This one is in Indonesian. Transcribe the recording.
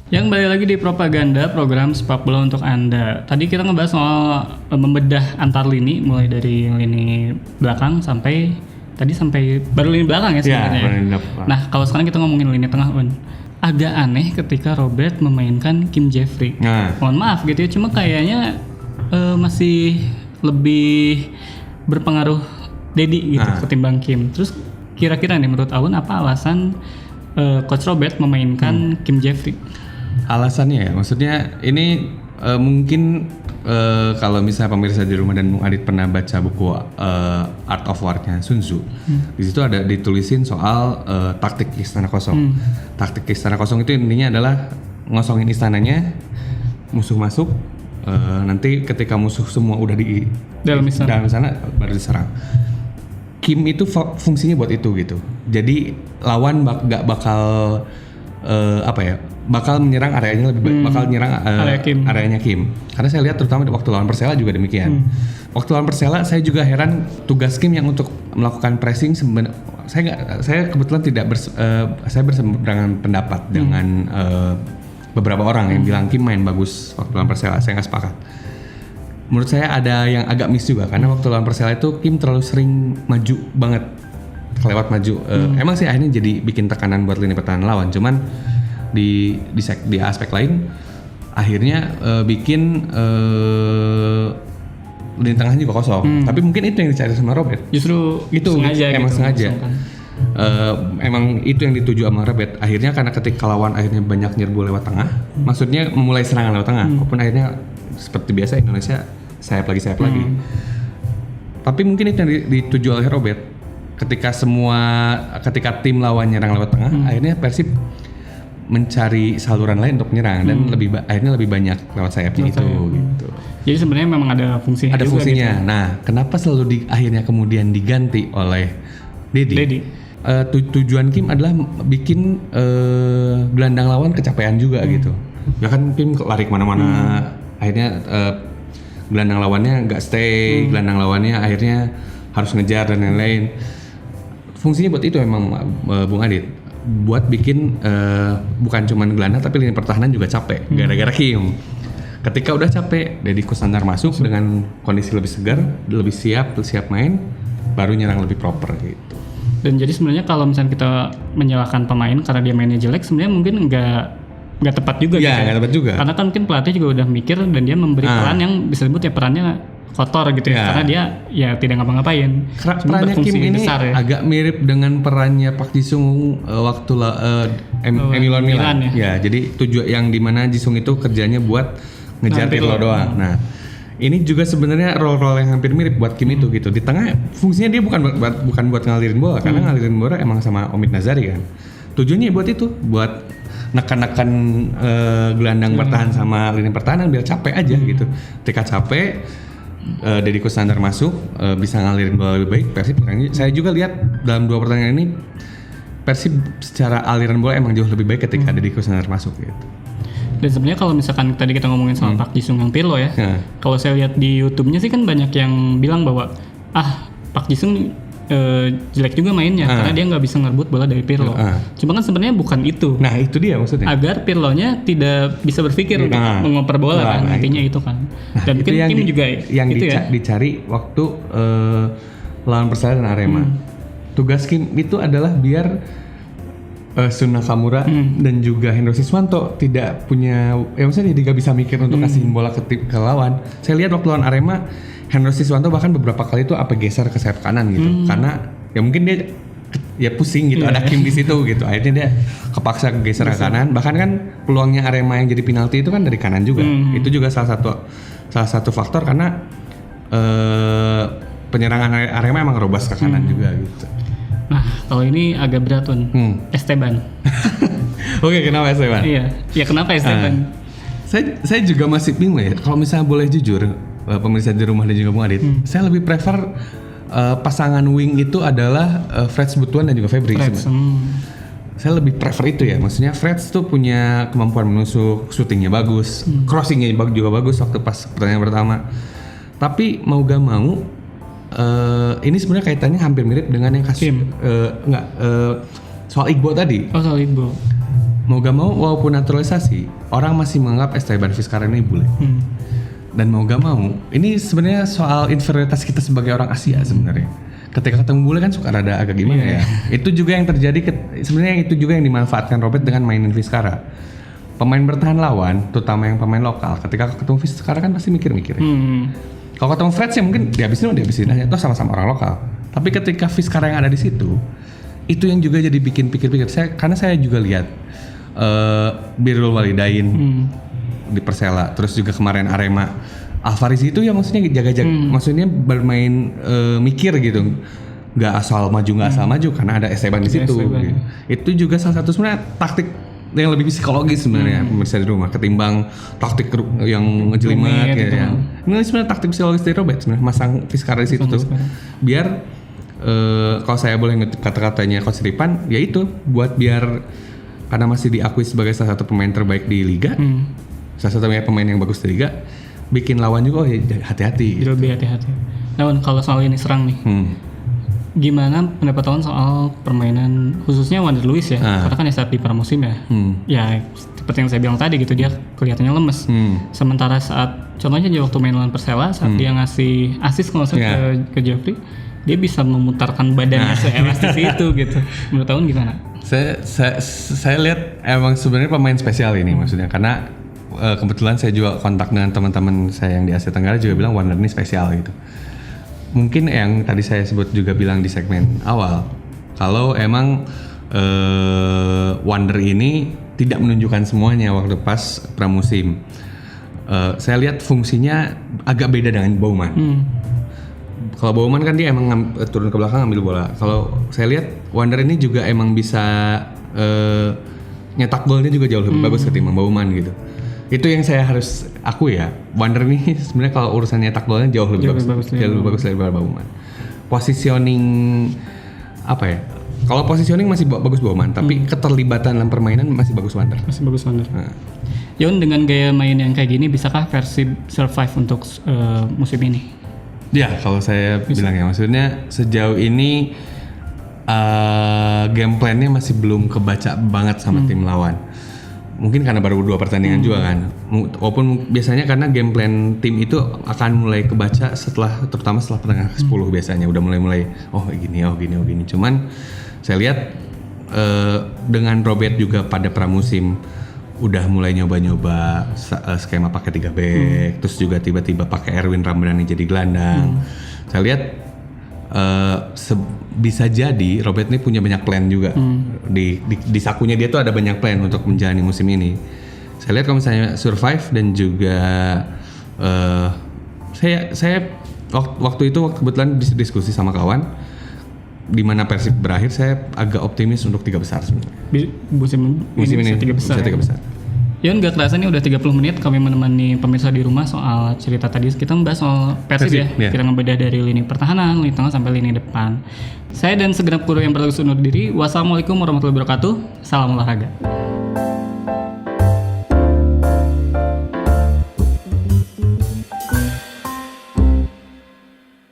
Yang balik lagi di propaganda program sepak bola untuk Anda. Tadi kita ngebahas soal membedah antar lini, mulai dari lini belakang sampai baru lini belakang ya sebenarnya. Nah, kalau sekarang kita ngomongin lini tengah, Un. Agak aneh ketika Robert memainkan Kim Jeffrey. Mohon maaf gitu ya, cuma kayaknya masih lebih berpengaruh Dedi gitu ketimbang Kim. Terus kira-kira nih menurut Aun apa alasan Coach Robert memainkan Kim Jeffrey? Alasannya ya, maksudnya ini mungkin kalau misalnya pemirsa di rumah dan Bung Adit pernah baca buku Art of War-nya Sun Tzu, di situ ada ditulisin soal taktik istana kosong. Taktik istana kosong itu intinya adalah ngosongin istananya, musuh masuk, nanti ketika musuh semua udah di dalam istana baru diserang. Kim itu fungsinya buat itu gitu. Jadi lawan gak bakal bakal menyerang areanya bakal menyerang areanya Kim. Karena saya lihat terutama waktu lawan Persela juga demikian. Waktu lawan Persela saya juga heran tugas Kim yang untuk melakukan pressing saya kebetulan saya berseberangan pendapat dengan beberapa orang yang bilang Kim main bagus waktu lawan Persela. Saya nggak sepakat. Menurut saya ada yang agak miss juga karena waktu lawan Persela itu Kim terlalu sering maju banget, kelewat maju. Emang sih akhirnya jadi bikin tekanan buat lini pertahanan lawan. Cuman di aspek lain akhirnya bikin lini tengahnya juga kosong. Tapi mungkin itu yang dicari sama Robert. Justru itu sengaja. Emang itu yang dituju sama Robert. Akhirnya karena ketika lawan akhirnya banyak nyerbu lewat tengah, maksudnya memulai serangan lewat tengah. Walaupun akhirnya seperti biasa Indonesia sayap lagi. Tapi mungkin itu yang dituju oleh Robert. Ketika tim lawan nyerang lewat tengah, akhirnya Persib mencari saluran lain untuk menyerang dan akhirnya lebih banyak lewat sayapnya itu gitu. Jadi sebenarnya memang ada fungsinya. Ada juga fungsinya. Gitu. Nah, kenapa selalu akhirnya kemudian diganti oleh Dedi? Tujuan Kim adalah bikin gelandang lawan kecapean juga gitu. Ya kan Kim lari kemana-mana, akhirnya gelandang lawannya nggak stay, gelandang lawannya akhirnya harus ngejar dan lain-lain. Fungsinya buat itu memang Bung Adit, buat bikin bukan cuma gelandang tapi lini pertahanan juga capek gara-gara Kim. Ketika udah capek, Deddy Kusnandar masuk dengan kondisi lebih segar, lebih siap main, baru nyerang lebih proper gitu. Dan jadi sebenarnya kalau misalnya kita menyalahkan pemain karena dia mainnya jelek, sebenarnya mungkin nggak tepat juga. Ya, nggak tepat juga. Karena kan mungkin pelatih juga udah mikir dan dia memberi peran yang bisa disebut ya perannya kotor gitu ya. Karena dia ya tidak ngapa-ngapain. Perannya Kim ini besar, ya. Agak mirip dengan perannya Park Ji-sung waktu Milan. Ya, jadi yang dimana Ji-sung itu kerjanya buat ngejar Pirlo doang. Nah, ini juga sebenarnya role-role yang hampir mirip buat Kim itu gitu. Di tengah fungsinya dia bukan buat ngalirin bola, karena ngalirin bola emang sama Omid Nazari kan. Tujuannya buat itu, buat nekan-nekan gelandang bertahan sama lini pertahanan biar capek aja gitu. Ketika capek, Deddy Kusnandar masuk, bisa ngalirin bola lebih baik. Persib, saya juga lihat dalam 2 pertandingan ini Persib secara aliran bola emang jauh lebih baik ketika Deddy Kusnandar masuk gitu. Dan sebenarnya kalau misalkan tadi kita ngomongin soal Park Ji-sung yang Pirlo ya, kalau saya lihat di YouTube-nya sih kan banyak yang bilang bahwa Park Ji-sung jelek juga mainnya karena dia nggak bisa ngerebut bola dari Pirlo. Cuma kan sebenarnya bukan itu. Nah itu dia maksudnya. Agar Pirlo-nya tidak bisa berpikir untuk mengoper bola kan, intinya itu kan. Dan mungkin Kim juga yang itu dicari waktu lawan Persela dan Arema. Tugas Kim itu adalah biar Sun Nakamura dan juga Hendro Siswanto tidak punya, maksudnya dia gak bisa mikir untuk kasihin bola ke lawan. Saya lihat waktu lawan Arema, Hendro Siswanto bahkan beberapa kali itu geser ke sayap kanan gitu, karena ya mungkin dia ya pusing gitu, ada Kim di situ gitu. Akhirnya dia kepaksa geser ke kanan. Bahkan kan peluangnya Arema yang jadi penalti itu kan dari kanan juga. Itu juga salah satu faktor karena penyerangan Arema emang robas ke kanan juga gitu. Nah, kalau ini agak berat tuh. Esteban. Oke, kenapa Esteban? Iya, ya kenapa Esteban? Saya juga masih bingung ya. Kalau misalnya boleh jujur, pemirsa di rumah dan juga Bung Adit, saya lebih prefer pasangan wing itu adalah Freds Butuan dan juga Febri. Saya lebih prefer itu ya. Maksudnya Freds tuh punya kemampuan menusuk, shootingnya bagus, crossingnya juga bagus waktu pas pertandingan pertama. Tapi mau gak mau, ini sebenarnya kaitannya hampir mirip dengan yang kasus soal Igbo tadi. Soal Igbo. mau gak mau walaupun naturalisasi, orang masih menganggap Esteban Vizcarra ini bule. Dan mau gak mau, ini sebenarnya soal inferioritas kita sebagai orang Asia sebenarnya. Ketika ketemu bule kan suka rada agak gimana ya. Itu juga yang terjadi, sebenarnya itu juga yang dimanfaatkan Robert dengan mainin Vizcarra. Pemain bertahan lawan, terutama yang pemain lokal, ketika ketemu Vizcarra kan pasti mikir-mikir. Kalau ketemu Fred sih mungkin dihabisin aja, itu sama-sama orang lokal. Tapi ketika Vizcarra yang ada di situ, itu yang juga jadi bikin pikir-pikir. Karena saya juga lihat Birrul Walidain di Persela, terus juga kemarin Arema, Alvarez itu ya maksudnya jaga-jaga, maksudnya bermain mikir gitu, nggak asal maju karena ada Esteban di situ. Gitu. Itu juga salah satu sebenarnya taktik yang lebih psikologis sebenarnya pemirsa di rumah ketimbang taktik yang ngejelimet gitu ya. Ini sebenarnya taktik psikologis dari Robert sebenarnya, masang Vizcarra di situ tuh, biar kalau saya boleh ngutip kata-katanya Coach Ripan, yaitu buat biar karena masih diakui sebagai salah satu pemain terbaik di liga, salah satunya pemain yang bagus di liga, bikin lawan juga hati-hati. Gitu. Lebih hati-hati. Nah, kalau soal ini serang nih, gimana pendapat Tawan soal permainan khususnya Wander Luiz ya? Karena kan saat di pramusim ya, ya seperti yang saya bilang tadi gitu, dia kelihatannya lemes. Sementara saat contohnya dia waktu main lawan Persela, saat dia ngasih assist kalau ke Jeffrey, dia bisa memutarkan badannya seelastis itu gitu. Menurut Tawan gimana? Saya lihat emang sebenarnya pemain spesial ini maksudnya, karena kebetulan saya juga kontak dengan teman-teman saya yang di Asia Tenggara juga bilang Wander ini spesial gitu. Mungkin yang tadi saya sebut juga bilang di segmen awal, kalau emang Wander ini tidak menunjukkan semuanya waktu pas pramusim. Saya lihat fungsinya agak beda dengan Bouman. Kalau Bouman kan dia emang turun ke belakang ngambil bola. Kalau saya lihat Wander ini juga emang bisa nyetak golnya juga jauh lebih bagus ketimbang Bouman gitu. Itu yang saya harus akui ya. Wander ini sebenarnya kalau urusan nyetak golnya jauh lebih bagus daripada Bouman. Positioning apa ya? Kalau positioning masih bagus Bouman, tapi keterlibatan dalam permainan masih bagus Wander. Nah. Yon, dengan gaya main yang kayak gini, bisakah Persib survive untuk musim ini? Ya, kalau saya bilang ya, maksudnya sejauh ini game plan-nya masih belum kebaca banget sama tim lawan. Mungkin karena baru 2 pertandingan juga kan. Walaupun biasanya karena game plan tim itu akan mulai kebaca terutama setelah pertandingan ke-10 biasanya udah mulai gini. Cuman saya lihat dengan Robert juga pada pramusim udah mulai nyoba-nyoba skema pakai 3 back, terus juga tiba-tiba pakai Erwin Ramdhani jadi gelandang. Saya lihat bisa jadi Robert ini punya banyak plan juga. Di sakunya dia tuh ada banyak plan untuk menjalani musim ini. Saya lihat kalau misalnya survive dan juga saya waktu itu kebetulan diskusi sama kawan di mana Persib berakhir, saya agak optimis untuk 3 besar sebenarnya. Musim ini 3 besar. Bisa 3 besar. Yon, gak kerasa nih udah 30 menit kami menemani pemirsa di rumah soal cerita tadi. Kita membahas soal Persib ya. Kita ngebedah dari lini pertahanan, lini tengah sampai lini depan. Saya dan segenap kru yang bertugas undur diri. Wassalamualaikum warahmatullahi wabarakatuh. Salam olahraga.